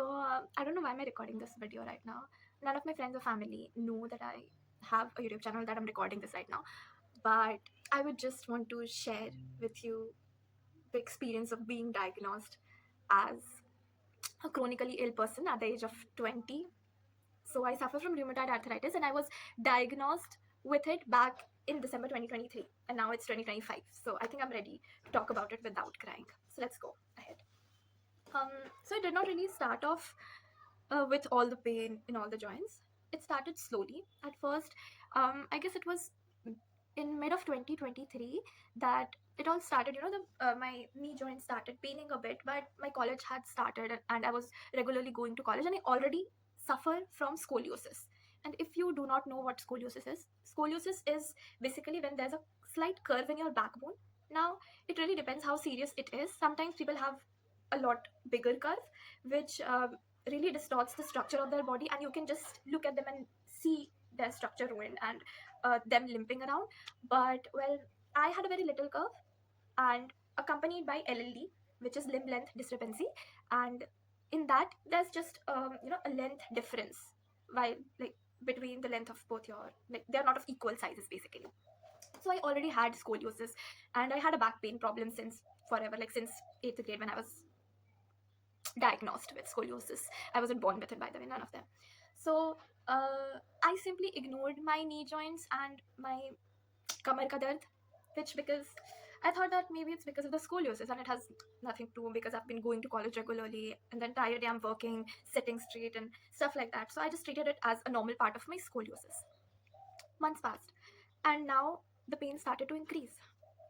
I don't know why I'm recording this video right now. None of my friends or family know that I have a YouTube channel, that I'm recording this right now. But I would just want to share with you the experience of being diagnosed as a chronically ill person at the age of 20. So I suffer from rheumatoid arthritis, and I was diagnosed with it back in December 2023, and now it's 2025. So I think I'm ready to talk about it without crying. So let's go ahead. Um, so it did not really start off with all the pain in all the joints. It started slowly. At first, I guess it was in mid of 2023 that it all started. My knee joint started paining a bit, but my college had started, and I was regularly going to college, and I already suffer from scoliosis. And if you do not know what scoliosis is basically when there's a slight curve in your backbone. Now, it really depends how serious it is. Sometimes people have a lot bigger curve, which really distorts the structure of their body, and you can just look at them and see their structure ruined and them limping around. But well, I had a very little curve and accompanied by LLD, which is limb length discrepancy, and in that there's just a length difference, while like between the length of both your, like, they're not of equal sizes basically. So I already had scoliosis, and I had a back pain problem since forever, like since 8th grade when I was diagnosed with scoliosis. I wasn't born with it, by the way, none of them. So I simply ignored my knee joints and my kamar ka dard, which, because I thought that maybe it's because of the scoliosis, and it has nothing to do, because I've been going to college regularly and the entire day I'm working, sitting straight and stuff like that. So I just treated it as a normal part of my scoliosis. Months passed, and now the pain started to increase,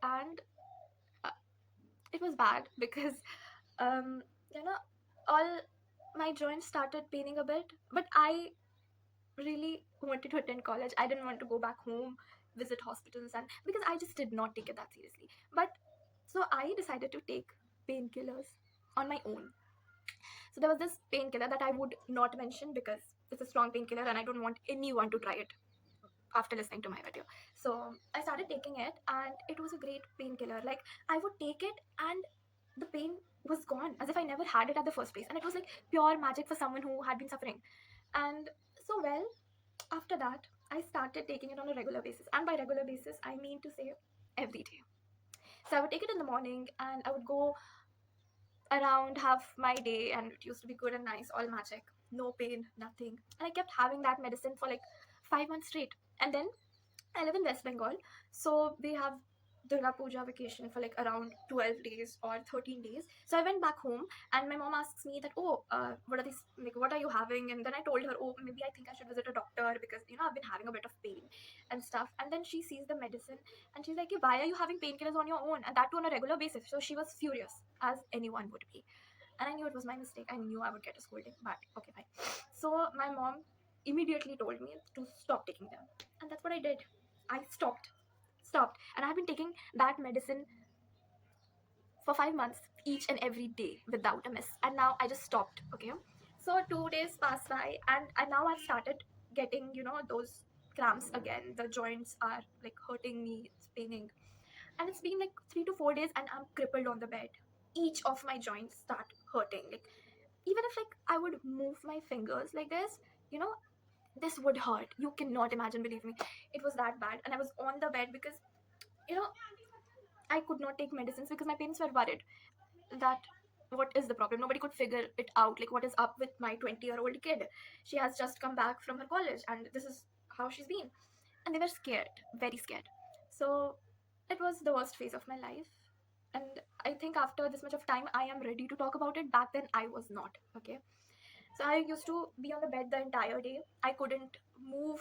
and uh, it was bad because um, you know all my joints started paining a bit, but I really wanted to attend college. I didn't want to go back home, visit hospitals, and because I just did not take it that seriously. But so I decided to take painkillers on my own. So there was this painkiller that I would not mention because it's a strong painkiller and I don't want anyone to try it after listening to my video. So I started taking it, and it was a great painkiller. Like, I would take it and the pain was gone as if I never had it at the first place. And it was like pure magic for someone who had been suffering. And so, well, after that, I started taking it on a regular basis. And by regular basis, I mean to say every day. So I would take it in the morning and I would go around half my day, and it used to be good and nice, all magic, no pain, nothing. And I kept having that medicine for like 5 months straight. And then I live in West Bengal, so we have Durga Puja vacation for like around 12 days or 13 days. So I went back home, and my mom asks me that, oh, what are these, like, what are you having? And then I told her, oh, maybe I think I should visit a doctor because, I've been having a bit of pain and stuff. And then she sees the medicine and she's like, hey, why are you having painkillers on your own? And that too on a regular basis. So she was furious, as anyone would be. And I knew it was my mistake. I knew I would get a scolding, but okay, fine. So my mom immediately told me to stop taking them. And that's what I did. I stopped, and I've been taking that medicine for 5 months each and every day without a miss, and now I just stopped. Okay, so 2 days passed by, and now I've started getting those cramps again. The joints are like hurting me, it's paining, and it's been like 3 to 4 days, and I'm crippled on the bed. Each of my joints start hurting. Like, even if like I would move my fingers like this, you know this would hurt. You cannot imagine, believe me. It was that bad, and I was on the bed because you know I could not take medicines because my parents were worried that what is the problem. Nobody could figure it out, like what is up with my 20-year-old kid. She has just come back from her college, and this is how she's been. And they were scared, very scared. So it was the worst phase of my life, and I think after this much of time I am ready to talk about it. Back then I was not. Okay, so I used to be on the bed the entire day. I couldn't move.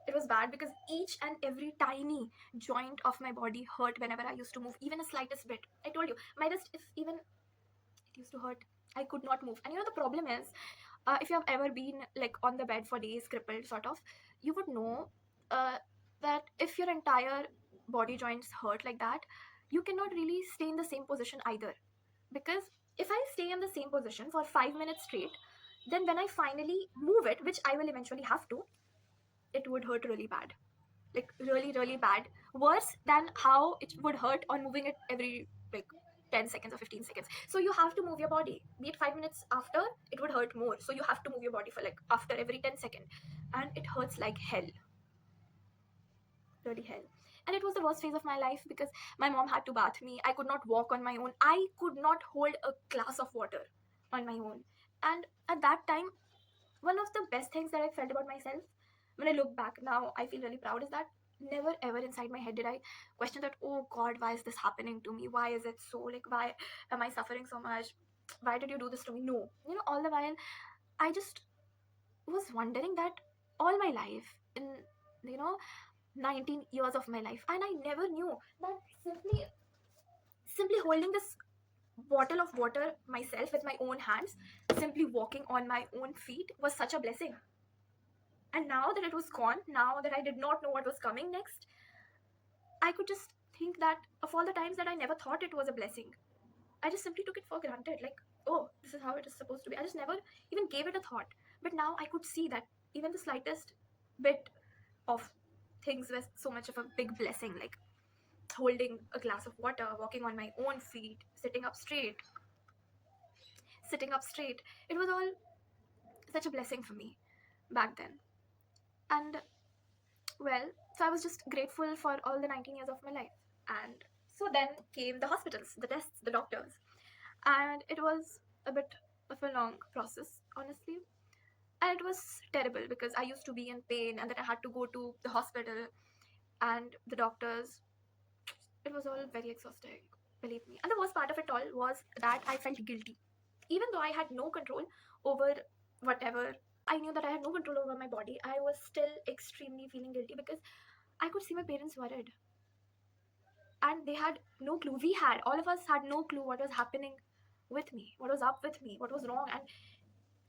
It was bad because each and every tiny joint of my body hurt whenever I used to move, even a slightest bit. I told you, my wrist, if even it used to hurt, I could not move. And the problem is, if you have ever been like on the bed for days, crippled, sort of, you would know uh, that if your entire body joints hurt like that, you cannot really stay in the same position either. Because if I stay in the same position for 5 minutes straight, then when I finally move it, which I will eventually have to, it would hurt really bad, like really really bad, worse than how it would hurt on moving it every like 10 seconds or 15 seconds. So you have to move your body. Be it 5 minutes after, it would hurt more. So you have to move your body for like after every 10 seconds. And it hurts like hell, really hell. And it was the worst phase of my life because my mom had to bath me. I could not walk on my own. I could not hold a glass of water on my own. And at that time, one of the best things that I felt about myself, when I look back now, I feel really proud, is that never ever inside my head did I question that, oh God, why is this happening to me? Why is it so? Like, why am I suffering so much? Why did you do this to me? No. All the while, I just was wondering that all my life, in, you know, 19 years of my life, and I never knew that simply holding this bottle of water myself with my own hands, simply walking on my own feet, was such a blessing. And now that it was gone, now that I did not know what was coming next, I could just think that of all the times that I never thought it was a blessing, I just simply took it for granted. Like, oh, this is how it is supposed to be. I just never even gave it a thought. But now I could see that even the slightest bit of things was so much of a big blessing. Like holding a glass of water, walking on my own feet, sitting up straight. It was all such a blessing for me back then. And well, so I was just grateful for all the 19 years of my life. And so then came the hospitals, the tests, the doctors. And it was a bit of a long process, honestly. And it was terrible because I used to be in pain and then I had to go to the hospital and the doctors. It was all very exhausting, believe me. And the worst part of it all was that I felt guilty. Even though I had no control over whatever, I knew that I had no control over my body, I was still extremely feeling guilty because I could see my parents worried. And they had no clue. All of us had no clue what was happening with me, what was up with me, what was wrong.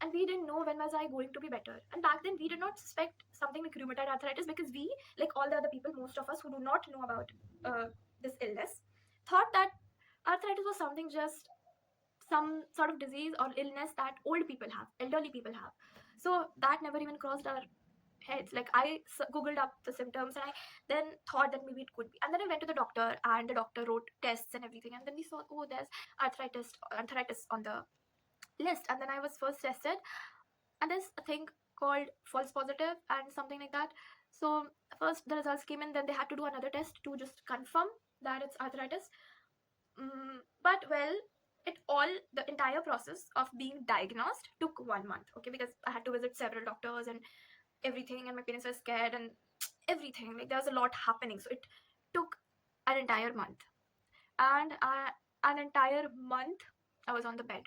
And we didn't know when was I going to be better. And back then, we did not suspect something like rheumatoid arthritis because we, like all the other people, most of us who do not know about this illness, thought that arthritis was something just some sort of disease or illness that old people have, elderly people have. So that never even crossed our heads. Like I googled up the symptoms and I then thought that maybe it could be. And then I went to the doctor and the doctor wrote tests and everything. And then we saw, oh, there's arthritis on the list. And then I was first tested, and there's a thing called false positive and something like that. So first the results came in, then they had to do another test to just confirm that it's arthritis. But well, the entire process of being diagnosed took 1 month, okay, because I had to visit several doctors and everything, and my parents were scared and everything. Like there was a lot happening, so it took an entire month, and an entire month I was on the bed,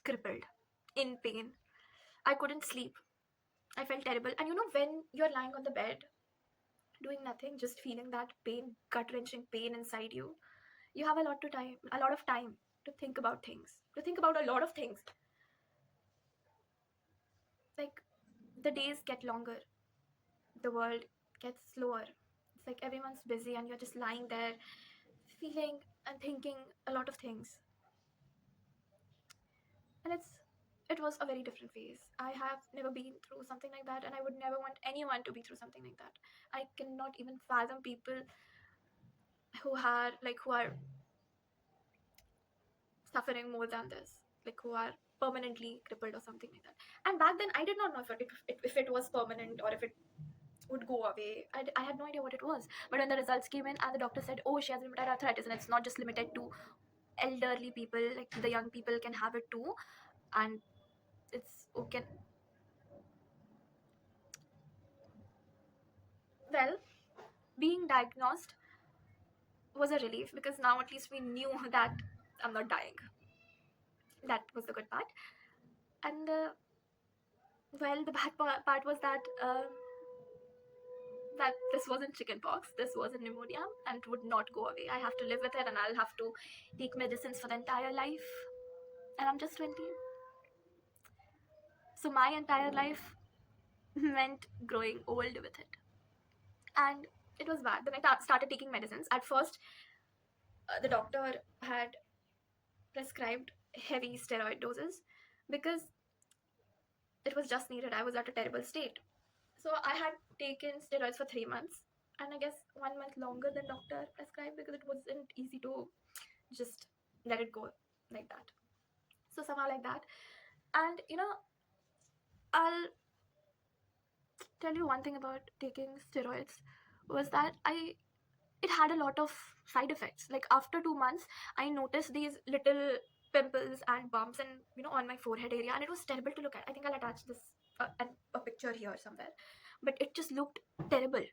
crippled, in pain. I couldn't sleep. I felt terrible. And when you're lying on the bed, doing nothing, just feeling that pain, gut wrenching pain inside you, you have a lot of time to think about things, to think about a lot of things. Like the days get longer, the world gets slower. It's like everyone's busy and you're just lying there, feeling and thinking a lot of things. And it was a very different phase. I have never been through something like that, and I would never want anyone to be through something like that. I cannot even fathom people who are suffering more than this, like who are permanently crippled or something like that. And back then, I did not know if it was permanent or if it would go away. I had no idea what it was. But when the results came in and the doctor said, oh, she has rheumatoid arthritis, and it's not just limited to elderly people, like the young people can have it too, and it's okay. Well, being diagnosed was a relief because now at least we knew that I'm not dying. That was the good part. And well, the part was that this wasn't chickenpox, this was a pneumonia, and it would not go away. I have to live with it, and I'll have to take medicines for the entire life. And I'm just 20. So my entire life meant growing old with it. And it was bad. Then I started taking medicines. At first, the doctor had prescribed heavy steroid doses because it was just needed. I was at a terrible state. So I had taken steroids for 3 months, and I guess 1 month longer than doctor prescribed because it wasn't easy to just let it go like that. So somehow like that. And I'll tell you one thing about taking steroids was that I it had a lot of side effects. Like after 2 months, I noticed these little pimples and bumps and on my forehead area, and it was terrible to look at. I think I'll attach this a picture here somewhere, but it just looked terrible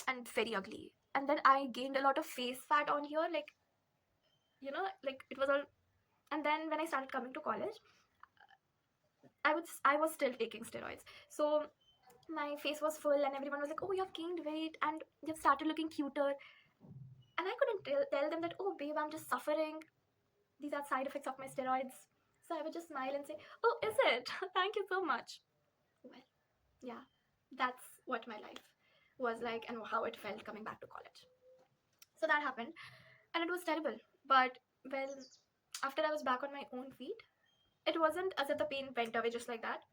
and very ugly. And then I gained a lot of face fat on here, like like it was all. And then when I started coming to college, I was still taking steroids. So my face was full, and everyone was like, "Oh, you've gained weight, and you've started looking cuter." And I couldn't tell them that, "Oh, babe, I'm just suffering. These are side effects of my steroids." So I would just smile and say, "Oh, is it? Thank you so much." Well, yeah, that's what my life was like and how it felt coming back to college. So that happened, and it was terrible. But well, after I was back on my own feet, it wasn't as if the pain went away just like that.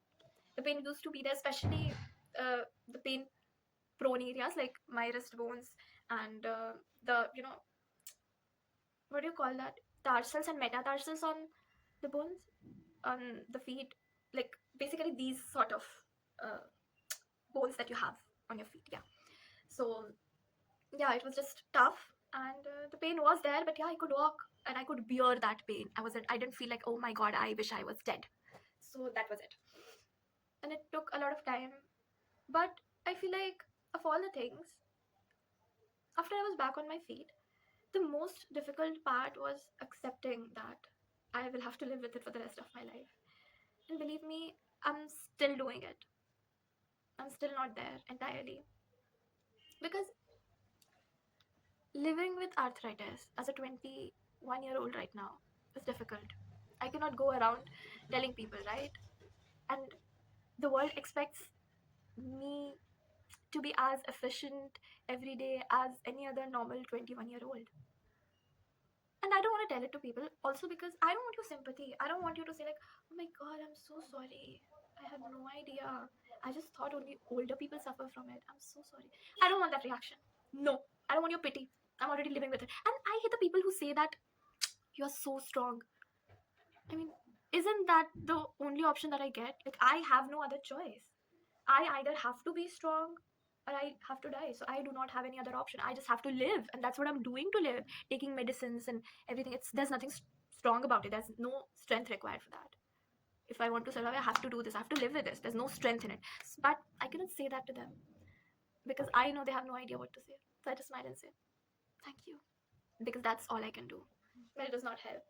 The pain used to be there, especially the pain prone areas like my wrist bones and the what do you call that, tarsals and metatarsals on the bones on the feet, like basically these sort of uh, bones that you have on your feet. Yeah. So yeah, it was just tough, and the pain was there, but yeah, I could walk and I could bear that pain. I didn't feel like, oh my god, I wish I was dead. So that was it. And it took a lot of time, but I feel like of all the things, after I was back on my feet, the most difficult part was accepting that I will have to live with it for the rest of my life. And believe me, I'm still doing it. I'm still not there entirely. Because living with arthritis as a 21-year-old right now is difficult. I cannot go around telling people, right? And the world expects me to be as efficient every day as any other normal 21-year-old. And I don't want to tell it to people also because I don't want your sympathy. I don't want you to say, like, oh my god, I'm so sorry. I had no idea. I just thought only older people suffer from it. I'm so sorry. I don't want that reaction. No, I don't want your pity. I'm already living with it. And I hate the people who say that you're so strong. I mean, isn't that the only option that I get? Like, I have no other choice. I either have to be strong or I have to die. So I do not have any other option. I just have to live, and that's what I'm doing to live. Taking medicines and everything. There's nothing strong about it. There's no strength required for that. If I want to survive, I have to do this. I have to live with this. There's no strength in it. But I cannot say that to them because I know they have no idea what to say. So I just smile and say, "Thank you," because that's all I can do. But it does not help.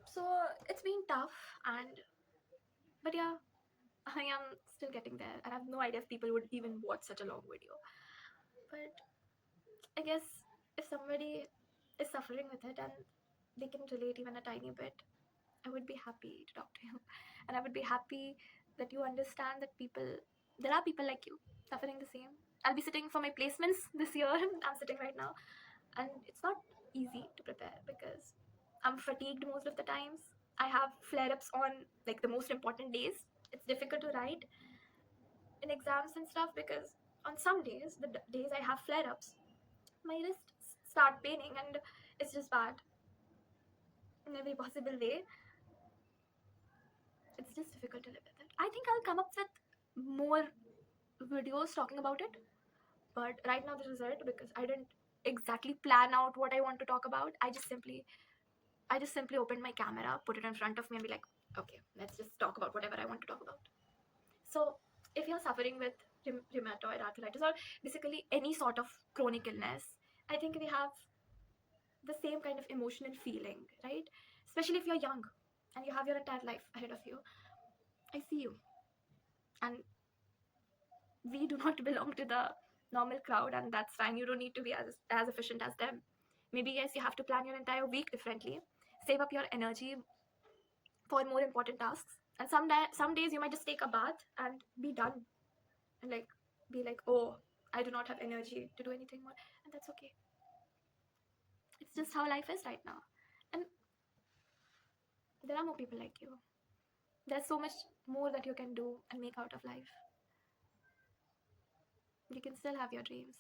So it's been tough, and but yeah, I am still getting there, and I have no idea if people would even watch such a long video. But I guess if somebody is suffering with it and they can relate even a tiny bit, I would be happy to talk to you. And I would be happy that you understand that there are people like you suffering the same. I'll be sitting for my placements this year. I'm sitting right now. And it's not easy to prepare because I'm fatigued most of the times. I have flare ups on like the most important days. It's difficult to write in exams and stuff because on some days, the days I have flare ups, my wrists start paining and it's just bad in every possible way. It's just difficult to live with it. I think I'll come up with more videos talking about it, but right now this is it because I didn't exactly plan out what I want to talk about. I just simply opened my camera, put it in front of me, and be like, okay, let's just talk about whatever I want to talk about. So if you're suffering with rheumatoid arthritis or basically any sort of chronic illness, I think we have the same kind of emotional feeling, right? Especially if you're young and you have your entire life ahead of you. I see you. And we do not belong to the normal crowd, and that's fine. You don't need to be as efficient as them. Maybe, yes, you have to plan your entire week differently, save up your energy for more important tasks. And some days you might just take a bath and be done and like be like, oh, I do not have energy to do anything more. And that's okay. It's just how life is right now. And there are more people like you. There's so much more that you can do and make out of life. You can still have your dreams.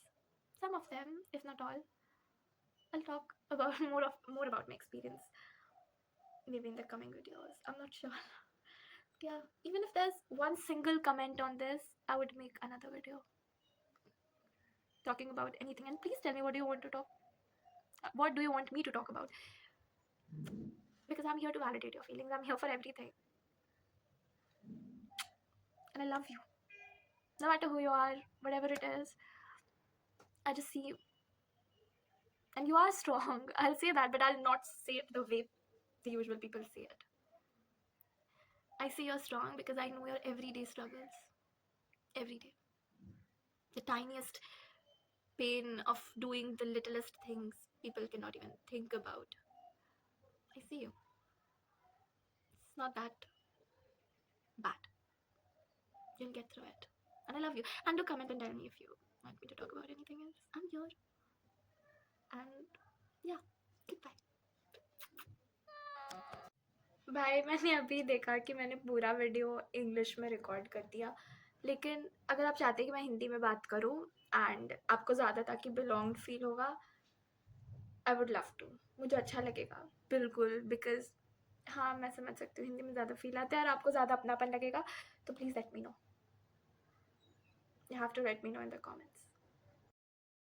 Some of them, if not all. I'll talk about more about my experience maybe in the coming videos. I'm not sure. Yeah, even if there's one single comment on this, I would make another video talking about anything. And please tell me what do you want to talk. What do you want me to talk about? Because I'm here to validate your feelings. I'm here for everything, and I love you. No matter who you are, whatever it is, I just see you, and you are strong. I'll say that, but I'll not say it the way the usual people say it. I say you're strong because I know your everyday struggles. Every day. The tiniest pain of doing the littlest things people cannot even think about. I see you. It's not that bad. You'll get through it. And I love you. And do comment and tell me if you want me to talk about anything else. I'm here. And yeah, goodbye. भाई मैंने अभी देखा कि मैंने पूरा video English में record कर दिया, लेकिन अगर आप चाहते हैं कि मैं हिंदी में बात करूं एंड आपको ज़्यादा ताकि बिलोंग्ड फील होगा, आई वुड लव टू, मुझे अच्छा लगेगा बिल्कुल, बिकॉज हाँ मैं समझ सकती हूँ हिंदी में ज़्यादा फील आता है और आपको ज़्यादा अपनापन लगेगा, तो please let me know, you have to let me know in the comments.